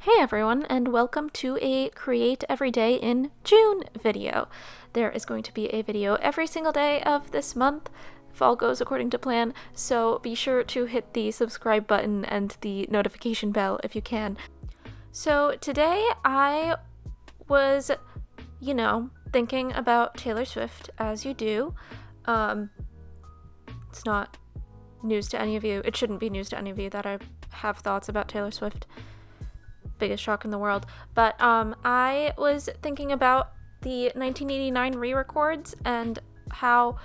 Hey everyone, and welcome to a Create Every Day in June video. There is going to be a video every single day of this month, if all goes according to plan, so be sure to hit the subscribe button and the notification bell if you can. So today I was, thinking about Taylor Swift, as you do. It's not news to any of you. It shouldn't be news to any of you that I have thoughts about Taylor Swift. Biggest shock in the world. But I was thinking about the 1989 re-records and how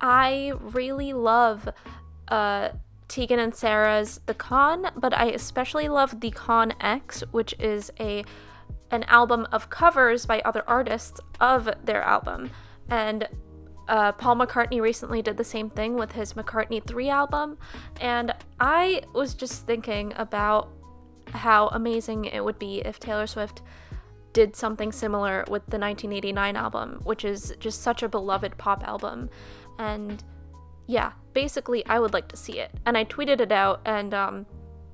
I really love Tegan and Sarah's The Con, but I especially love The Con X, which is an album of covers by other artists of their album. And Paul McCartney recently did the same thing with his McCartney 3 album, and I was just thinking about how amazing it would be if Taylor Swift did something similar with the 1989 album, which is just such a beloved pop album. And yeah, basically I would like to see it. And I tweeted it out, and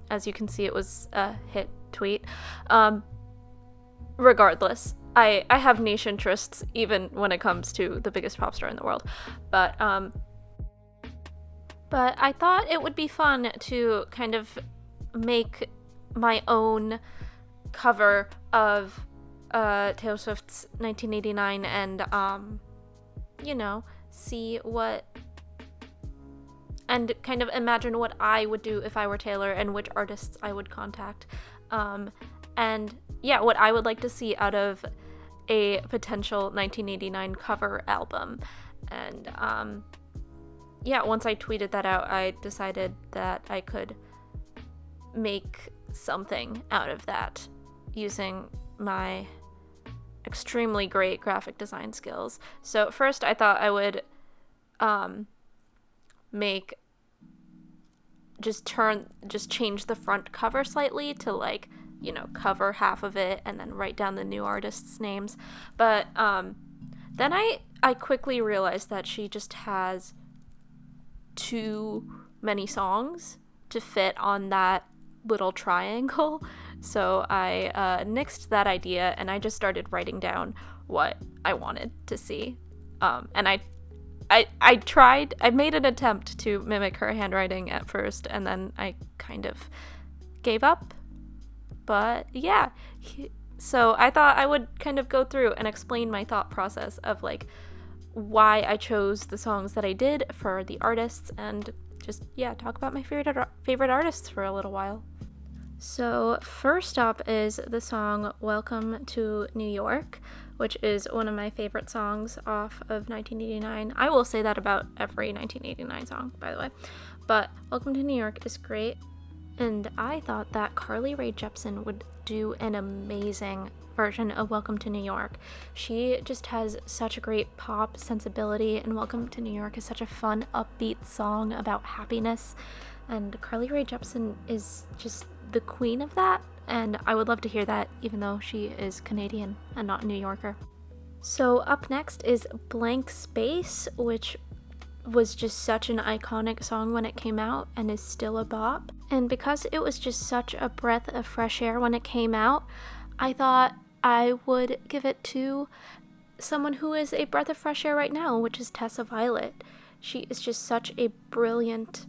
as you can see, it was a hit tweet. Regardless, I have niche interests even when it comes to the biggest pop star in the world. But I thought it would be fun to kind of make my own cover of Taylor Swift's 1989 and see what, and kind of imagine what I would do if I were Taylor and which artists I would contact, and yeah, what I would like to see out of a potential 1989 cover album. And once I tweeted that out, I decided that I could make something out of that using my extremely great graphic design skills. So first I thought I would change the front cover slightly to cover half of it and then write down the new artists' names. But then I quickly realized that she just has too many songs to fit on that little triangle, so I nixed that idea and I just started writing down what I wanted to see, and I made an attempt to mimic her handwriting at first, and then I kind of gave up. But yeah, so I thought I would kind of go through and explain my thought process of why I chose the songs that I did for the artists, and just talk about my favorite artists for a little while. So first up is the song Welcome to New York, which is one of my favorite songs off of 1989. I will say that about every 1989 song, by the way. But Welcome to New York is great, and I thought that Carly Rae Jepsen would do an amazing version of Welcome to New York. She just has such a great pop sensibility, and Welcome to New York is such a fun, upbeat song about happiness, and Carly Rae Jepsen is just the queen of that, and I would love to hear that, even though she is Canadian and not a New Yorker. So up next is Blank Space, which was just such an iconic song when it came out and is still a bop. And because it was just such a breath of fresh air when it came out, I thought I would give it to someone who is a breath of fresh air right now, which is Tessa Violet. She is just such a brilliant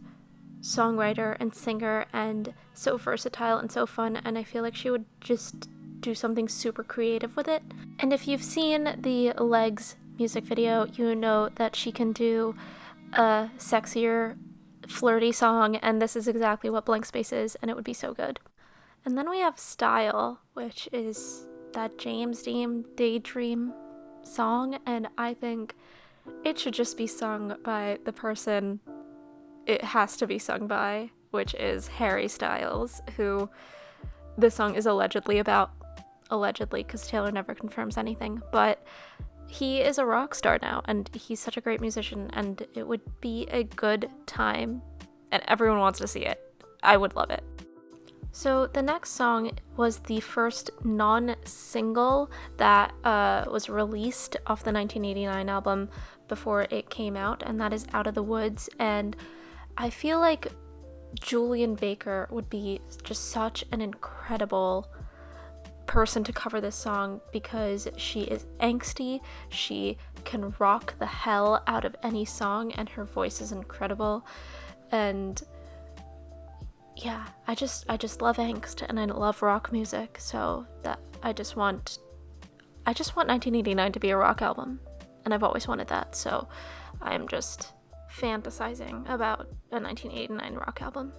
songwriter and singer, and so versatile and so fun, and I feel like she would just do something super creative with it. And if you've seen the Legs music video, you know that she can do a sexier, flirty song, and this is exactly what Blank Space is, and it would be so good. And then we have Style, which is that James Dean Daydream song, and I think it should just be sung by the person it has to be sung by, which is Harry Styles, who this song is allegedly about, because Taylor never confirms anything, but he is a rock star now, and he's such a great musician, and it would be a good time, and everyone wants to see it. I would love it. So the next song was the first non-single that was released off the 1989 album before it came out, and that is Out of the Woods, and I feel like Julian Baker would be just such an incredible person to cover this song because she is angsty, she can rock the hell out of any song, and her voice is incredible. And yeah, I just love angst, and I love rock music, so that I just want 1989 to be a rock album, and I've always wanted that, so I'm just fantasizing about a 1989 rock album.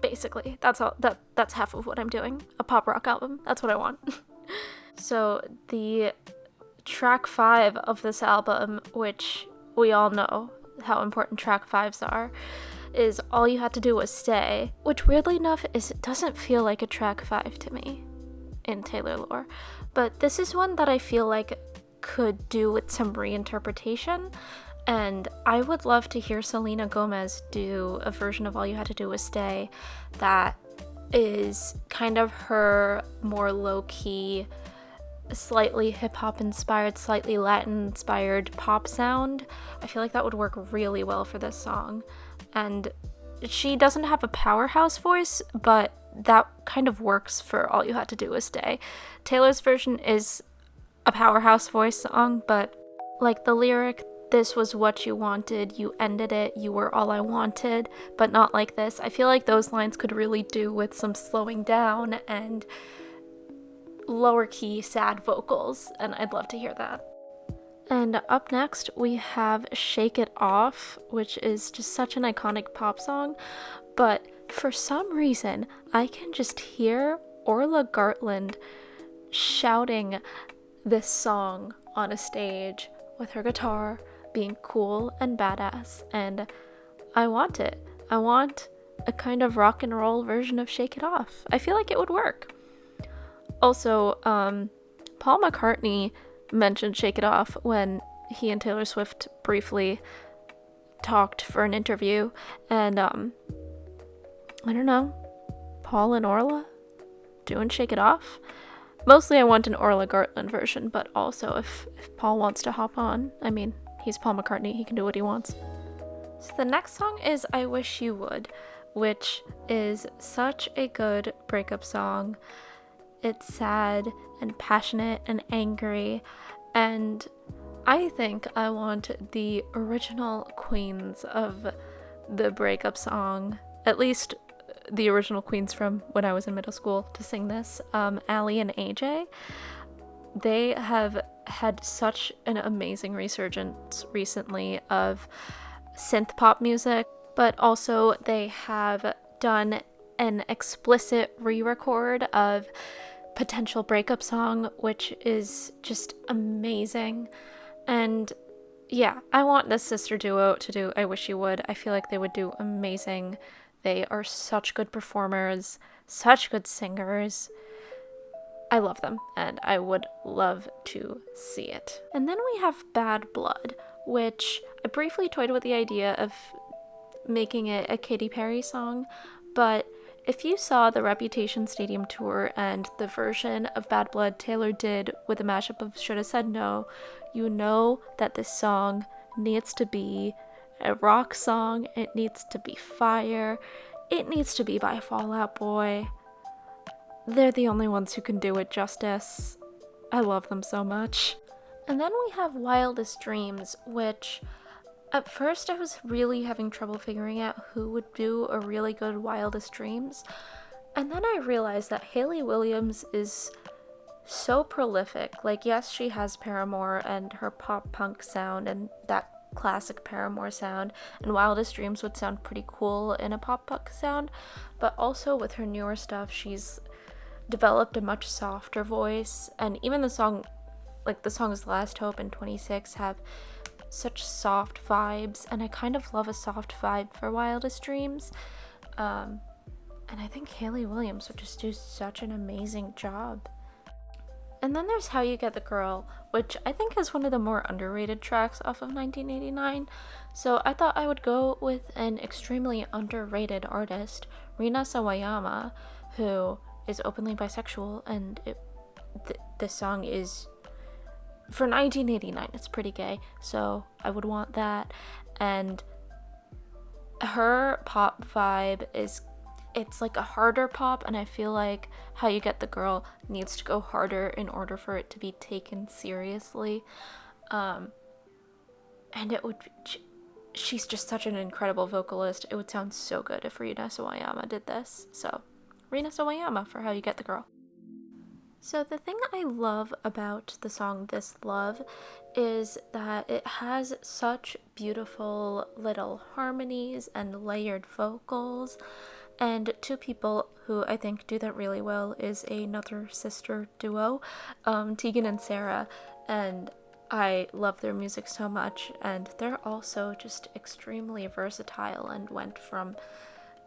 Basically, that's half of what I'm doing. A pop rock album. That's what I want. So the track 5 of this album, which we all know how important track 5s are, is All You Had to Do Was Stay, which weirdly enough it doesn't feel like a track 5 to me in Taylor lore. But this is one that I feel like could do with some reinterpretation. And I would love to hear Selena Gomez do a version of All You Had to Do Was Stay that is kind of her more low-key, slightly hip-hop inspired, slightly Latin inspired pop sound. I feel like that would work really well for this song. And she doesn't have a powerhouse voice, but that kind of works for All You Had to Do Was Stay. Taylor's version is a powerhouse voice song, but like the lyric, "This was what you wanted, you ended it, you were all I wanted, but not like this." I feel like those lines could really do with some slowing down and lower key sad vocals, and I'd love to hear that. And up next we have Shake It Off, which is just such an iconic pop song, but for some reason I can just hear Orla Gartland shouting this song on a stage with her guitar, being cool and badass, and I want it. I want a kind of rock and roll version of Shake It Off. I feel like it would work. Also, Paul McCartney mentioned Shake It Off when he and Taylor Swift briefly talked for an interview, and I don't know, Paul and Orla doing Shake It Off? Mostly I want an Orla Gartland version, but also if Paul wants to hop on, I mean, he's Paul McCartney, he can do what he wants. So the next song is I Wish You Would, which is such a good breakup song. It's sad and passionate and angry, and I think I want the original queens of the breakup song, at least the original queens from when I was in middle school, to sing this. Allie and AJ, they have had such an amazing resurgence recently of synth pop music, but also they have done an explicit re-record of Potential Breakup Song, which is just amazing. And yeah, I want this sister duo to do I Wish You Would. I feel like they would do amazing. They are such good performers, such good singers. I love them, and I would love to see it. And then we have Bad Blood, which I briefly toyed with the idea of making it a Katy Perry song, but if you saw the Reputation Stadium tour and the version of Bad Blood Taylor did with a mashup of Shoulda Said No, you know that this song needs to be a rock song, it needs to be fire, it needs to be by Fall Out Boy. They're the only ones who can do it justice. I love them so much. And then we have Wildest Dreams, which at first I was really having trouble figuring out who would do a really good Wildest Dreams. And then I realized that Hayley Williams is so prolific. Like, yes, she has Paramore and her pop punk sound and that classic Paramore sound, and Wildest Dreams would sound pretty cool in a pop punk sound, but also with her newer stuff, she's developed a much softer voice, and even the songs Last Hope and 26 have such soft vibes, and I kind of love a soft vibe for Wildest Dreams, and I think Hayley Williams would just do such an amazing job. And then there's How You Get the Girl, which I think is one of the more underrated tracks off of 1989, so I thought I would go with an extremely underrated artist, Rina Sawayama, who is openly bisexual, and this song is, for 1989, it's pretty gay, so I would want that. And her pop vibe is it's like a harder pop, and I feel like How You Get the Girl needs to go harder in order for it to be taken seriously. And it would she's just such an incredible vocalist. It would sound so good if Rina Sawayama did this. So, Rina Sawayama for How You Get the Girl. So the thing I love about the song This Love is that it has such beautiful little harmonies and layered vocals. And two people who I think do that really well is another sister duo, Tegan and Sarah. And I love their music so much. And they're also just extremely versatile and went from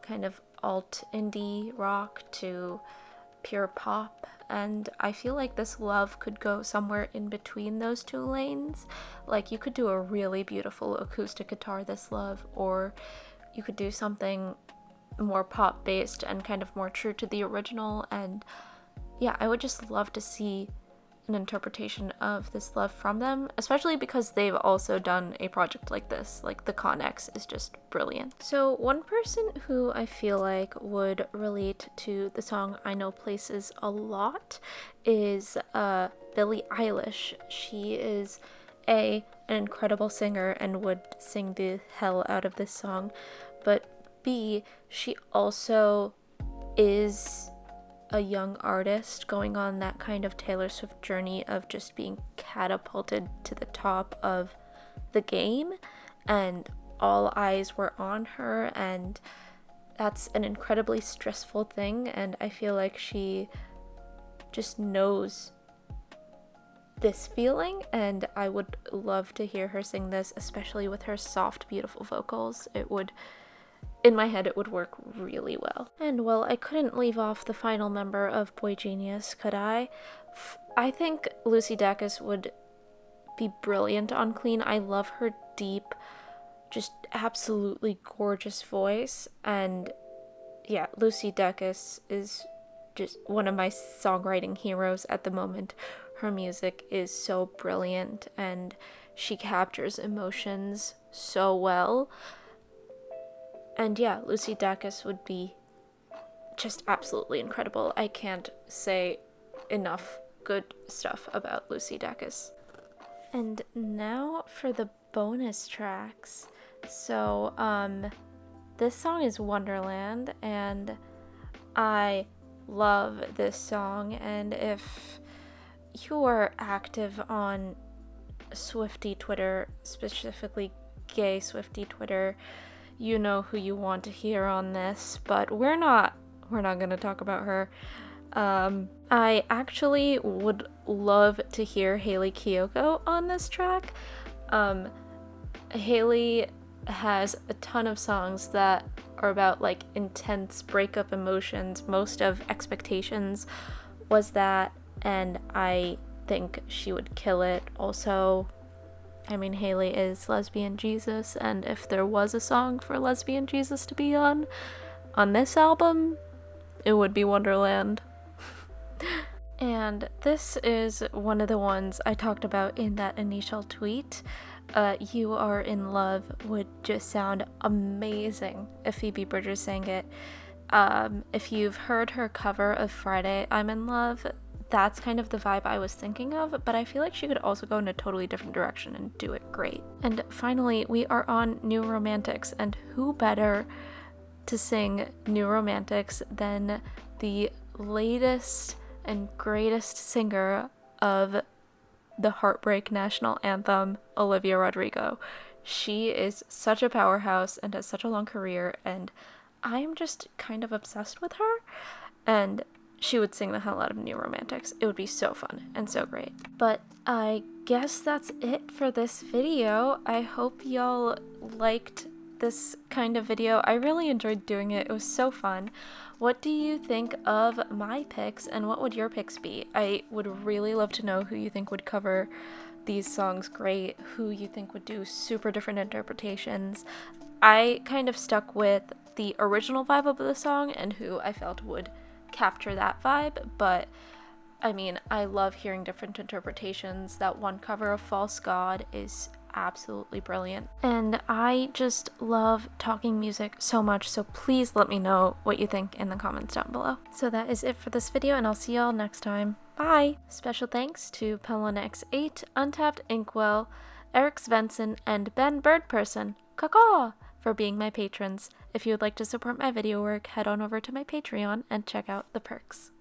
kind of alt indie rock to pure pop, and I feel like This Love could go somewhere in between those two lanes. Like, you could do a really beautiful acoustic guitar This Love, or you could do something more pop based and kind of more true to the original. And yeah, I would just love to see an interpretation of This Love from them, especially because they've also done a project like this. Like, the Connex is just brilliant. So one person who I feel like would relate to the song I Know Places a lot is Billie Eilish. She is an incredible singer and would sing the hell out of this song, but B, she also is a young artist going on that kind of Taylor Swift journey of just being catapulted to the top of the game, and all eyes were on her, and that's an incredibly stressful thing, and I feel like she just knows this feeling, and I would love to hear her sing this, especially with her soft, beautiful vocals. In my head, it would work really well. And well, I couldn't leave off the final member of Boy Genius, could I? I think Lucy Dacus would be brilliant on Clean. I love her deep, just absolutely gorgeous voice. And yeah, Lucy Dacus is just one of my songwriting heroes at the moment. Her music is so brilliant, and she captures emotions so well. And yeah, Lucy Dacus would be just absolutely incredible. I can't say enough good stuff about Lucy Dacus. And now for the bonus tracks. So, this song is Wonderland, and I love this song, and if you are active on Swiftie Twitter, specifically gay Swiftie Twitter, you know who you want to hear on this, but we're not going to talk about her. I actually would love to hear Hayley Kiyoko on this track. Hayley has a ton of songs that are about like intense breakup emotions. Most of Expectations was that, and I think she would kill it. Also, I mean, Hayley is Lesbian Jesus, and if there was a song for Lesbian Jesus to be on this album, it would be Wonderland. And this is one of the ones I talked about in that initial tweet. You Are in Love would just sound amazing if Phoebe Bridgers sang it. If you've heard her cover of Friday, I'm in Love, that's kind of the vibe I was thinking of, but I feel like she could also go in a totally different direction and do it great. And finally, we are on New Romantics, and who better to sing New Romantics than the latest and greatest singer of the Heartbreak National Anthem, Olivia Rodrigo. She is such a powerhouse and has such a long career, and I'm just kind of obsessed with her, and she would sing the hell out of New Romantics. It would be so fun and so great. But I guess that's it for this video. I hope y'all liked this kind of video. I really enjoyed doing it. It was so fun. What do you think of my picks, and what would your picks be? I would really love to know who you think would cover these songs great, who you think would do super different interpretations. I kind of stuck with the original vibe of the song and who I felt would capture that vibe, but I mean, I love hearing different interpretations. That one cover of False God is absolutely brilliant. And I just love talking music so much, so please let me know what you think in the comments down below. So that is it for this video, and I'll see y'all next time. Bye! Special thanks to Pelonix8, Untapped Inkwell, Eric Svensson, and Ben Birdperson, caw, for being my patrons. If you would like to support my video work, head on over to my Patreon and check out the perks.